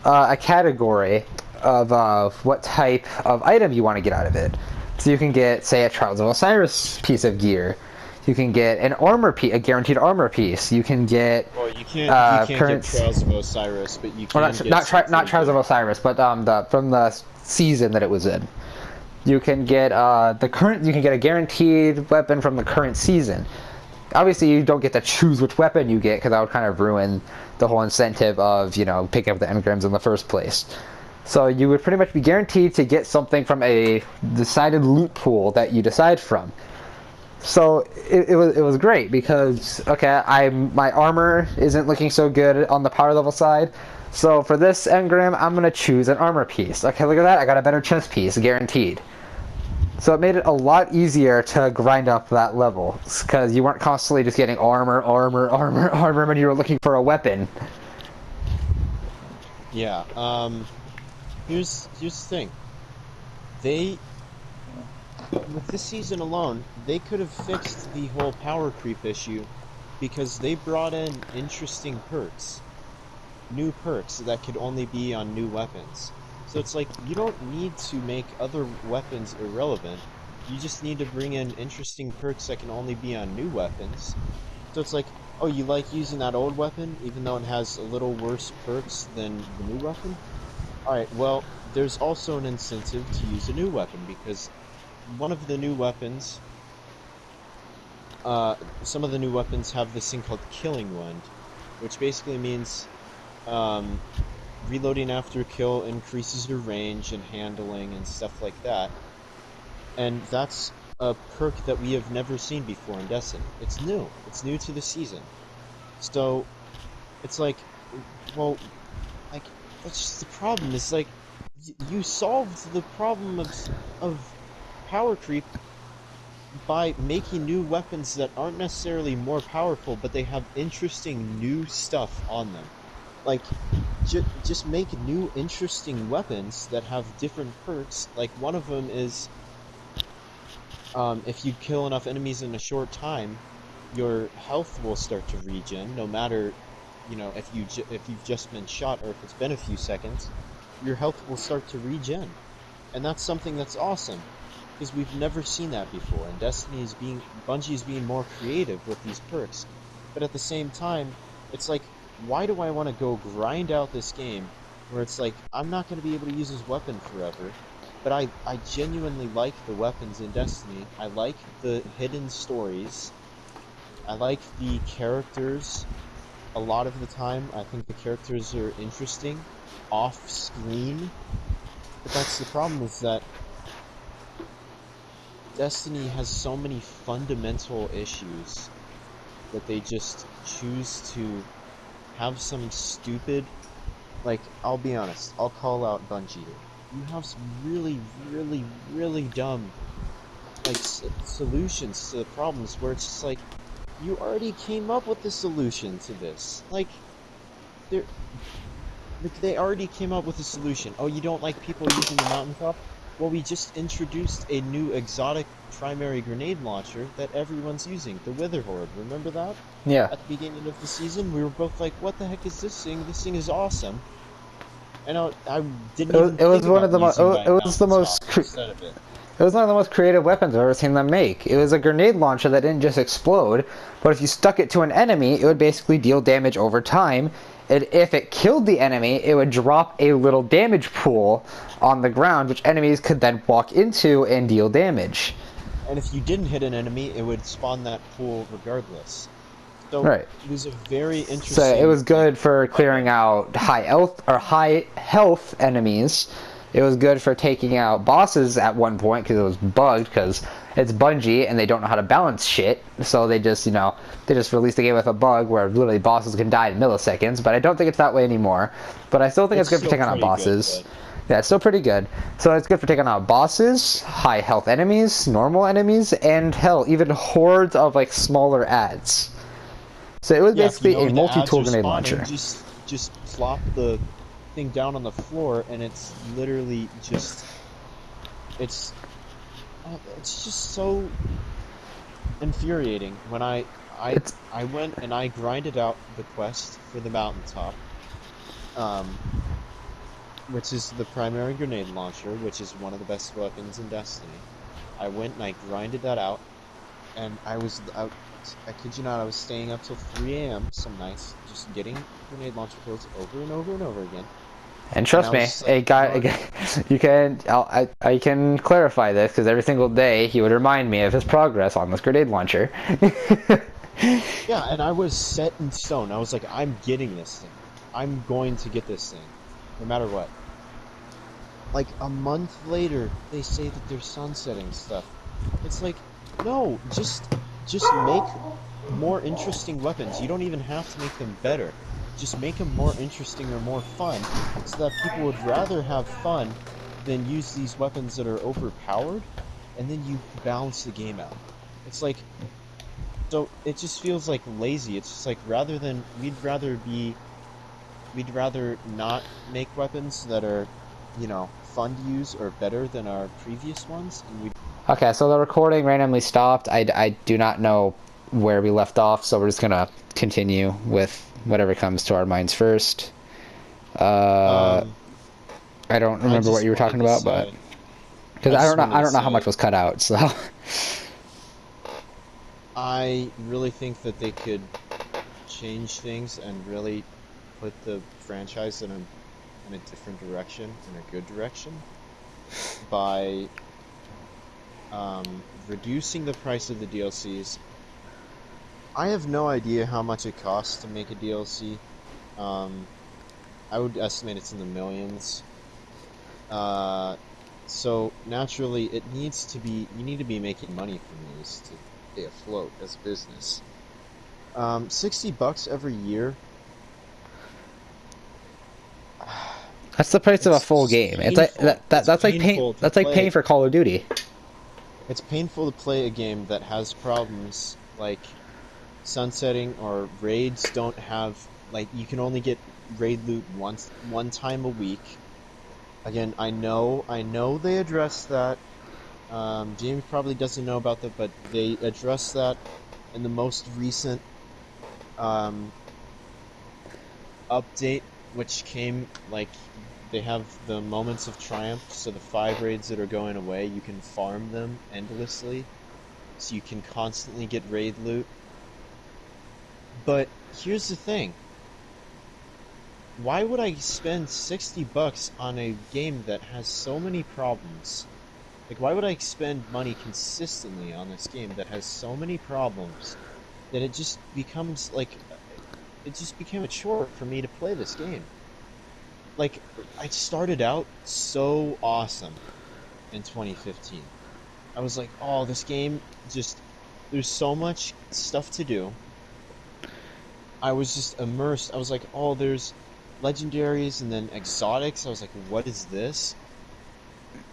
a category of what type of item you want to get out of it. So you can get, say, a Trials of Osiris piece of gear. You can get an a guaranteed armor piece. You can get. Well, you can't get Trials of Osiris, but you can. Well, not Trials of Osiris, but from the season that it was in. You can get You can get a guaranteed weapon from the current season. Obviously, you don't get to choose which weapon you get because that would kind of ruin the whole incentive of picking up the engrams in the first place. So you would pretty much be guaranteed to get something from a decided loot pool that you decide from. So it was great because my armor isn't looking so good on the power level side. So for this engram, I'm gonna choose an armor piece. Okay, look at that, I got a better chest piece, guaranteed. So it made it a lot easier to grind up that level because you weren't constantly just getting armor when you were looking for a weapon. Yeah. Here's the thing. With this season alone, they could have fixed the whole power creep issue because they brought in interesting perks. New perks that could only be on new weapons. So it's like, you don't need to make other weapons irrelevant. You just need to bring in interesting perks that can only be on new weapons. So it's like, oh, you like using that old weapon even though it has a little worse perks than the new weapon? Alright, well, there's also an incentive to use a new weapon because one of the new weapons, some of the new weapons have this thing called Killing Wind, which basically means reloading after a kill increases your range and handling and stuff like that. And that's a perk that we have never seen before in Destiny. It's new. It's new to the season. So, it's like, well, like, that's just the problem. It's like, you solved the problem of power creep by making new weapons that aren't necessarily more powerful, but they have interesting new stuff on them. Like, just make new interesting weapons that have different perks. Like, one of them is, if you kill enough enemies in a short time, your health will start to regen, no matter, if you've just been shot or if it's been a few seconds, your health will start to regen. And that's something that's awesome, because we've never seen that before, and Bungie is being more creative with these perks. But at the same time, it's like, why do I want to go grind out this game where it's like, I'm not going to be able to use this weapon forever, but I genuinely like the weapons in Destiny. I like the hidden stories. I like the characters. A lot of the time, I think the characters are interesting off-screen. But that's the problem, is that Destiny has so many fundamental issues that they just choose to have some stupid, like, I'll be honest, I'll call out Bungie here. You have some really, really, really dumb, like, solutions to the problems where it's just like, you already came up with the solution to this. They're, they already came up with a solution. Oh, you don't like people using the mountaintop? Well, we just introduced a new exotic primary grenade launcher that everyone's using, the Wither Horde. Remember that? Yeah. At the beginning of the season, we were both like, what the heck is this thing? This thing is awesome. And I didn't even It was think one of about the using my it was the mountaintop most instead of it. it was one of the most creative weapons I've ever seen them make. It was a grenade launcher that didn't just explode, but if you stuck it to an enemy, it would basically deal damage over time. And if it killed the enemy, it would drop a little damage pool on the ground, which enemies could then walk into and deal damage. And if you didn't hit an enemy, it would spawn that pool regardless. So Right. it was a very So it interesting, was like, good for clearing weapon. out high health enemies. It was good for taking out bosses at one point because it was bugged because it's Bungie and they don't know how to balance shit. So they just, they just released a game with a bug where literally bosses can die in milliseconds. But I don't think it's that way anymore. But I still think it's It's good for still taking out pretty good, bosses. but Yeah, it's still pretty good. So it's good for taking out bosses, high health enemies, normal enemies, and hell, even hordes of like smaller ads. So it was yeah, if you basically know a where the ads multi-tool are grenade spawning, launcher. just plop the thing down on the floor, and it's literally just it's it's just so infuriating when It's I went and I grinded out the quest for the mountaintop, um, which is the primary grenade launcher, which is one of the best weapons in Destiny. I went and I grinded that out, and I kid you not, I was staying up till 3 a.m. some nights, just getting grenade launcher kills over and over and over again. and And trust I was me, just like, you know what? you can I can clarify this because every single day he would remind me of his progress on this grenade launcher. Yeah, and I was set in stone. I was like, I'm getting this thing. I'm going to get this thing, no matter what. Like a month later, they say that they're sunsetting stuff. It's like, no, just make more interesting weapons. You don't even have to make them better. Just make them more interesting or more fun, so that people would rather have fun than use these weapons that are overpowered, and then you balance the game out. It's like, so it just feels like lazy. It's just like we'd rather not make weapons that are, fun to use or better than our previous ones, and we Okay, so the recording randomly stopped. I do not know where we left off, so we're just gonna continue with whatever comes to our minds first. Uh, um I don't I remember what just you were wanted talking to about, but say because I just wanted I to don't know how much say was cut out. So I really think that they could change things and really put the franchise in a different direction, in a good direction, by reducing the price of the DLCs. I have no idea how much it costs to make a DLC. Um, I would estimate it's in the millions. Uh, so naturally, you need to be making money from these to stay afloat as a business. $60 every year. that's the price of a It's full just game. It's like painful. It's painful to that's like paying play. for Call of Duty. It's painful to play a game that has problems like sunsetting or raids don't have, like, you can only get raid loot one time a week. Again, I know they addressed that. Jamie probably doesn't know about that, but they addressed that in the most recent um, update, which came, like, they have the moments of triumph, so the 5 raids that are going away, you can farm them endlessly, so you can constantly get raid loot. But here's the thing. Why would I spend $60 on a game that has so many problems? Like, why would I spend money consistently on this game that has so many problems that it just becomes like it just became a chore for me to play this game? Like, I started out so awesome in 2015. I was like, oh, this game just, there's so much stuff to do. I was just immersed. I was like, oh, there's legendaries and then exotics. I was like, what is this?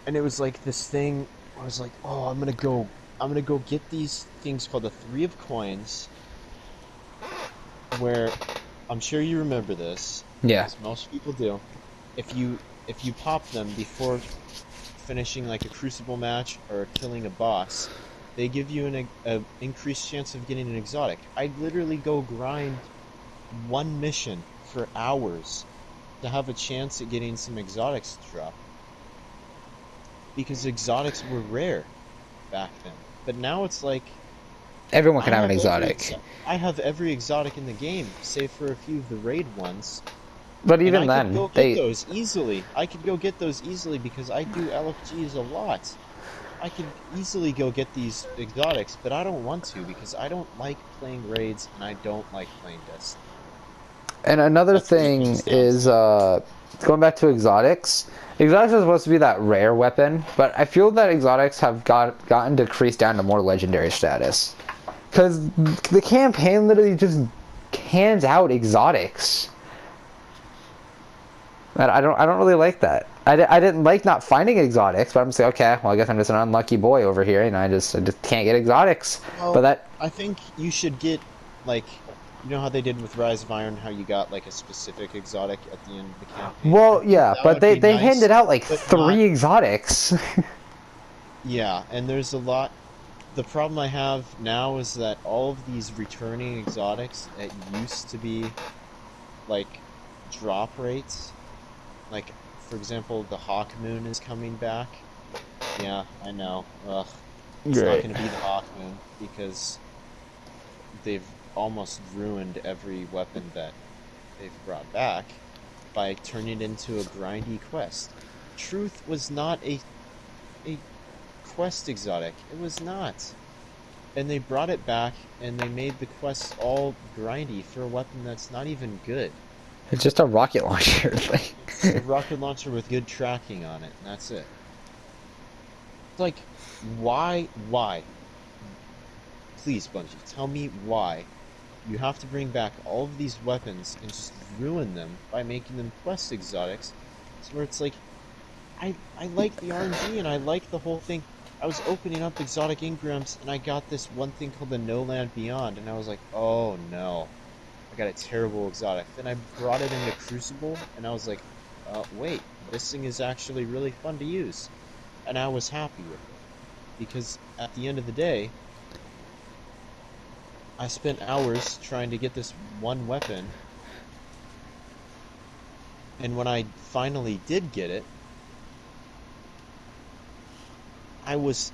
And it was like this thing. I was like, oh, I'm gonna go get these things called the Three of Coins, where I'm sure you remember this, Yeah. because most people do. If you pop them before finishing like a Crucible match or killing a boss, they give you a increased chance of getting an exotic. I'd literally go grind one mission for hours to have a chance at getting some exotics to drop, because exotics were rare back then. But now it's like Everyone I can have an have every exotic. exo I have every exotic in the game, save for a few of the raid ones, But and even I could then, go get those easily. I could go get those easily because I do LFGs a lot. I could easily go get these exotics, but I don't want to because I don't like playing raids and I don't like playing Destiny. and another That's what it thing comes down is to. going back to exotics. Exotics is supposed to be that rare weapon, but I feel that exotics have gotten decreased down to more legendary status. Because the campaign literally just hands out exotics. And I don't really like that. I didn't like not finding exotics, but I'm just like, okay, well, I guess I'm just an unlucky boy over here, and I just can't get exotics. But Well, that, I think you should get, like, you know how they did with Rise of Iron, how you got, like, a specific exotic at the end of the campaign? I well, think yeah, that but would be they nice, handed out like but not. three exotics. Yeah, and there's a lot. The problem I have now is that all of these returning exotics that used to be, like, drop rates, like, for example, the Hawk Moon is coming back. Yeah, I know. Ugh. It's not Great. going to be the Hawk Moon because they've almost ruined every weapon that they've brought back by turning it into a grindy quest. Truth was not a quest exotic. It was not. And they brought it back and they made the quests all grindy for a weapon that's not even good. It's just a rocket launcher thing. It's a rocket launcher with good tracking on it, and that's it. It's like, why? Please, Bungie, tell me why you have to bring back all of these weapons and just ruin them by making them quest exotics. So where it's like, I like the RNG and I like the whole thing. I was opening up exotic engrams and I got this one thing called the No Land Beyond, and I was like, oh no, I got a terrible exotic. Then I brought it into Crucible and I was like, wait, this thing is actually really fun to use. And I was happy with it. Because at the end of the day, I spent hours trying to get this one weapon, and when I finally did get it, I was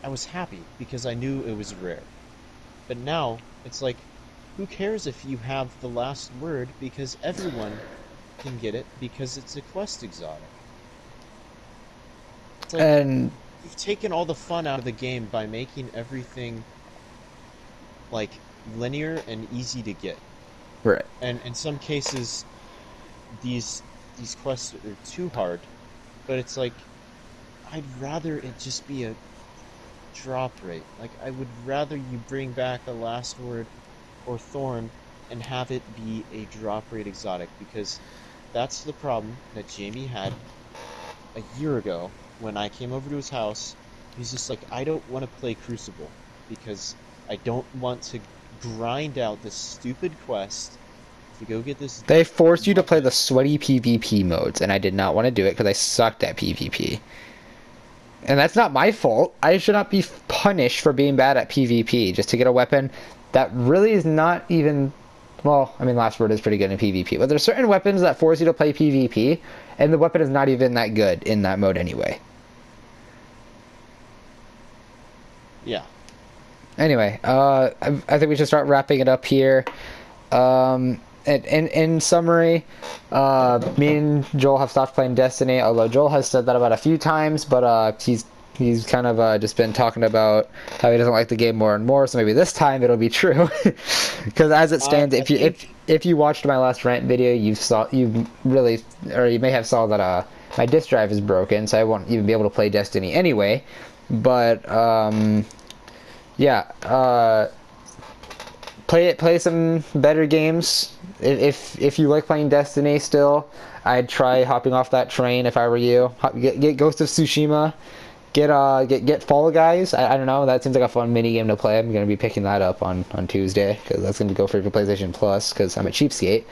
I was happy because I knew it was rare. But now it's like, who cares if you have the last word, because everyone can get it because it's a quest exotic. It's like And you've taken all the fun out of the game by making everything like linear and easy to get. right. And in some cases these these quests are too hard, but it's like I'd rather it just be a drop rate. Like I would rather you bring back the last word or Thorn and have it be a drop rate exotic, because that's the problem that Jamie had a year ago when I came over to his house. He's just like, I don't want to play Crucible because I don't want to grind out this stupid quest to go get this They forced you to play weapon. the sweaty PvP modes, and I did not want to do it because I sucked at PvP. And that's not my fault. I should not be punished for being bad at PvP just to get a weapon that really is not even. Well, I mean, last word is pretty good in PvP, but there's certain weapons that force you to play PvP, and the weapon is not even that good in that mode anyway. Yeah. Anyway, I think we should start wrapping it up here. In summary, me and Joel have stopped playing Destiny, although Joel has said that about a few times, but he's kind of just been talking about how he doesn't like the game more and more, so maybe this time it'll be true. Because as it stands, I think if you watched my last rant video, you may have saw that my disk drive is broken, so I won't even be able to play Destiny anyway. But yeah, play some better games. If you like playing Destiny still, I'd try hopping off that train if I were you. Get Ghost of Tsushima. Get Fall Guys. I don't know. That seems like a fun mini game to play. I'm gonna be picking that up on Tuesday because that's gonna go for PlayStation Plus because I'm a cheapskate.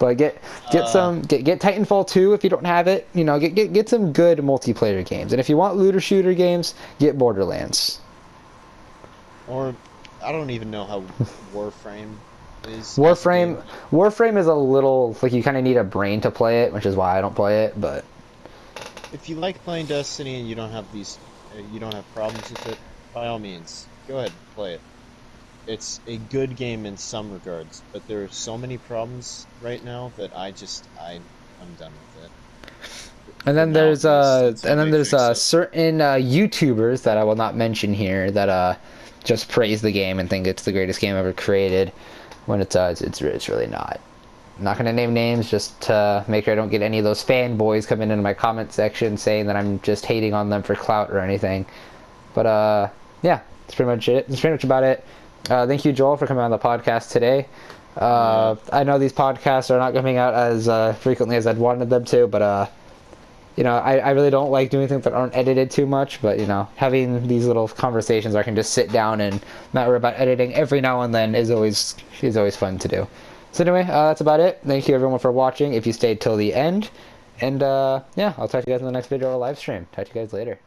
But get Titanfall 2 if you don't have it. You know, get some good multiplayer games. And if you want looter shooter games, get Borderlands. Or I don't even know how Warframe is. As a Warframe game. Warframe is a little like you kind of need a brain to play it, which is why I don't play it. But If you like playing Destiny and you don't have problems with it, by all means, go ahead and play it. It's a good game in some regards, but there are so many problems right now that I'm done with it. and For then now, there's at least, until they fix it. certain YouTubers that I will not mention here that just praise the game and think it's the greatest game ever created when it's really not. I'm not gonna name names just to make sure I don't get any of those fanboys coming into my comment section saying that I'm just hating on them for clout or anything. But yeah, that's pretty much it. That's pretty much about it. Thank you, Joel, for coming on the podcast today. Yeah. I know these podcasts are not coming out as frequently as I'd wanted them to, but you know, I really don't like doing things that aren't edited too much. But you know, having these little conversations where I can just sit down and not worry about editing every now and then is always fun to do. So anyway, that's about it. Thank you everyone for watching if you stayed till the end. And yeah, I'll talk to you guys in the next video or live stream. Talk to you guys later.